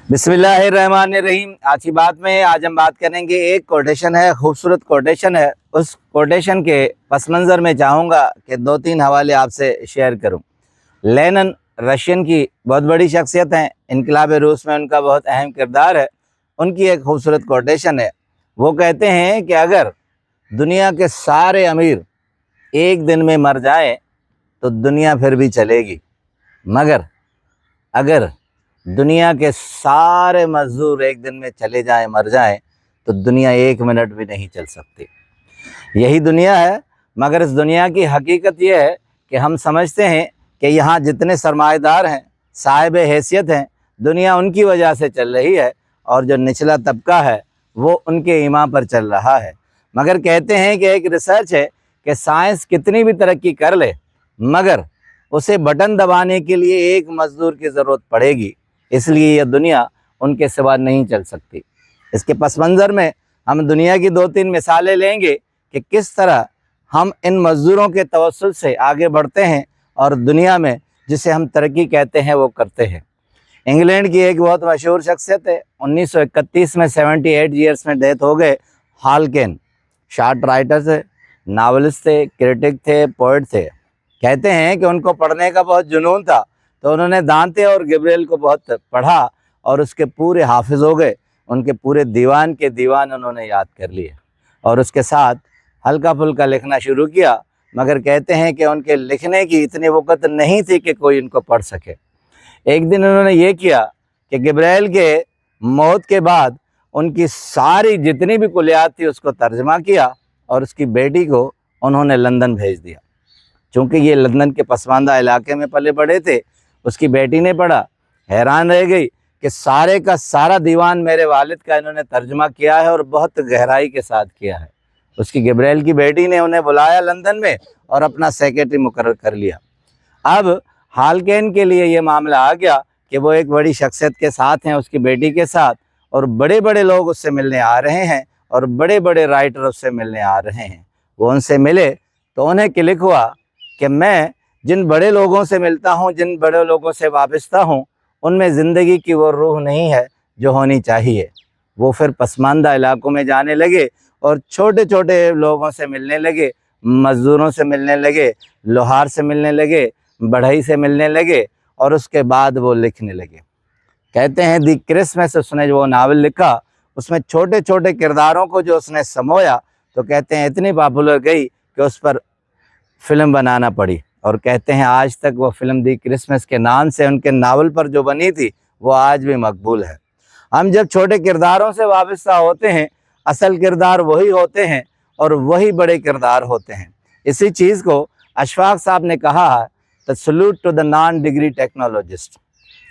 बिस्मिल्लाहिर्रहमानिर्रहीम। आज की बात में हम बात करेंगे, एक कोटेशन है, खूबसूरत कोटेशन है। उस कोटेशन के पस मंज़र में चाहूँगा कि 2-3 हवाले आपसे शेयर करूँ। लेनिन रशियन की बहुत बड़ी शख्सियत हैं, इनकलाब रूस में उनका बहुत अहम किरदार है। उनकी एक खूबसूरत कोटेशन है। वो कहते हैं कि अगर दुनिया के सारे अमीर एक दिन में मर जाएं तो दुनिया फिर भी चलेगी, मगर अगर दुनिया के सारे मजदूर एक दिन में चले जाएं, मर जाएं, तो दुनिया 1 मिनट भी नहीं चल सकती। यही दुनिया है, मगर इस दुनिया की हकीकत यह है कि हम समझते हैं कि यहाँ जितने सरमाएदार हैं, साहिब हैसियत हैं, दुनिया उनकी वजह से चल रही है, और जो निचला तबका है वो उनके ईमा पर चल रहा है। मगर कहते हैं कि एक रिसर्च है कि साइंस कितनी भी तरक्की कर ले, मगर उसे बटन दबाने के लिए एक मजदूर की ज़रूरत पड़ेगी, इसलिए यह दुनिया उनके सिवा नहीं चल सकती। इसके पस मंज़र में हम दुनिया की 2-3 मिसालें लेंगे कि किस तरह हम इन मज़दूरों के तवस्सुल से आगे बढ़ते हैं और दुनिया में जिसे हम तरक्की कहते हैं वो करते हैं। इंग्लैंड की एक बहुत मशहूर शख्सियत है, 1931 में 78 ईयर्स में डेथ हो गए, हालकेन। शार्ट राइटर थे, नावलिस्ट थे, क्रिटिक थे, पोइट थे। कहते हैं कि उनको पढ़ने का बहुत जुनून था, तो उन्होंने दांते और गैब्रिएल को बहुत पढ़ा और उसके पूरे हाफिज़ हो गए। उनके पूरे दीवान के दीवान उन्होंने याद कर लिए और उसके साथ हल्का फुल्का लिखना शुरू किया। मगर कहते हैं कि उनके लिखने की इतनी वक़्त नहीं थी कि कोई इनको पढ़ सके। एक दिन उन्होंने ये किया कि गैब्रिएल के मौत के बाद उनकी सारी जितनी भी कुलियात थी उसको तर्जमा किया और उसकी बेटी को उन्होंने लंदन भेज दिया। चूँकि ये लंदन के पसमानदा इलाके में पले बड़े थे, उसकी बेटी ने पढ़ा, हैरान रह गई कि सारे का सारा दीवान मेरे वालिद का इन्होंने तर्जुमा किया है और बहुत गहराई के साथ किया है। उसकी गैब्रिएल की बेटी ने उन्हें बुलाया लंदन में और अपना सेक्रेटरी मुकर्रर कर लिया। अब हालकेन के लिए ये मामला आ गया कि वो एक बड़ी शख्सियत के साथ हैं, उसकी बेटी के साथ, और बड़े बड़े लोग उससे मिलने आ रहे हैं और बड़े बड़े राइटर उससे मिलने आ रहे हैं। वो उनसे मिले तो उन्हें क्लिक हुआ कि मैं जिन बड़े लोगों से मिलता हूँ, जिन बड़े लोगों से वाबस्ता हूँ, उनमें ज़िंदगी की वो रूह नहीं है जो होनी चाहिए। वो फिर पसमानदा इलाकों में जाने लगे और छोटे छोटे लोगों से मिलने लगे, मज़दूरों से मिलने लगे, लोहार से मिलने लगे, बढ़ई से मिलने लगे, और उसके बाद वो लिखने लगे। कहते हैं दी क्रिसमस उसने जो नावल लिखा, उसमें छोटे छोटे किरदारों को जो उसने समोया, तो कहते हैं इतनी पॉपुलर गई कि उस पर फिल्म बनाना पड़ी। और कहते हैं आज तक वो फिल्म दी क्रिसमस के नाम से उनके नावल पर जो बनी थी वो आज भी मकबूल है। हम जब छोटे किरदारों से वाबस्ता होते हैं, असल किरदार वही होते हैं और वही बड़े किरदार होते हैं। इसी चीज़ को अशफाक साहब ने कहा है, the salute to the non degree technologist.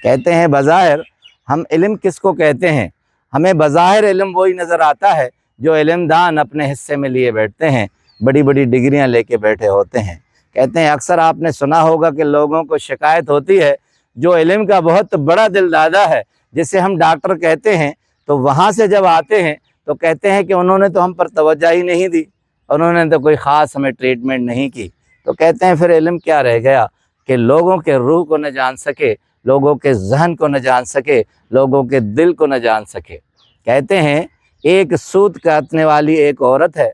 कहते हैं बज़ाहिर हम इल्म किसको कहते हैं, हमें बज़ाहिर इल्म वही नज़र आता है जो इल्मदान अपने हिस्से में लिए बैठते हैं, बड़ी बड़ी डिग्रियां लेके बैठे होते हैं। कहते हैं अक्सर आपने सुना होगा कि लोगों को शिकायत होती है जो इल्म का बहुत बड़ा दिलदादा है, जिसे हम डॉक्टर कहते हैं, तो वहाँ से जब आते हैं तो कहते हैं कि उन्होंने तो हम पर तवज्जो ही नहीं दी, उन्होंने तो कोई ख़ास हमें ट्रीटमेंट नहीं की। तो कहते हैं फिर इल्म क्या रह गया कि लोगों के रूह को न जान सके, लोगों के जहन को न जान सके, लोगों के दिल को न जान सके। कहते हैं एक सूत काटने वाली एक औरत है,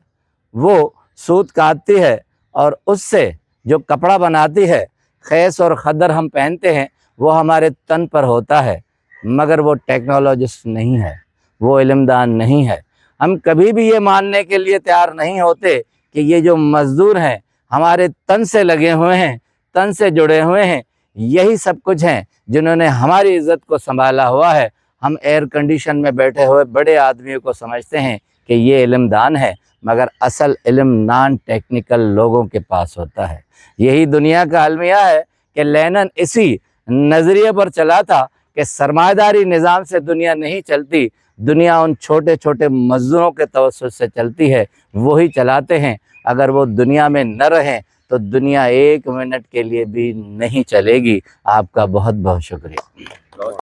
वो सूत काटती है और उससे जो कपड़ा बनाती है, खैस और खद्दर हम पहनते हैं, वो हमारे तन पर होता है, मगर वो टेक्नोलॉजिस्ट नहीं है, वो इल्मदान नहीं है। हम कभी भी ये मानने के लिए तैयार नहीं होते कि ये जो मज़दूर हैं हमारे तन से लगे हुए हैं, तन से जुड़े हुए हैं, यही सब कुछ हैं जिन्होंने हमारी इज़्ज़त को संभाला हुआ है। हम एयर कंडीशन में बैठे हुए बड़े आदमियों को समझते हैं कि ये इल्मदान है, मगर असल इल्म नॉन टेक्निकल लोगों के पास होता है। यही दुनिया का अलमिया है कि लेनिन इसी नज़रिए पर चला था कि सरमायादारी निज़ाम से दुनिया नहीं चलती, दुनिया उन छोटे छोटे मज़दूरों के तवस्सुल से चलती है, वही चलाते हैं। अगर वो दुनिया में न रहें तो दुनिया 1 मिनट के लिए भी नहीं चलेगी। आपका बहुत बहुत शुक्रिया।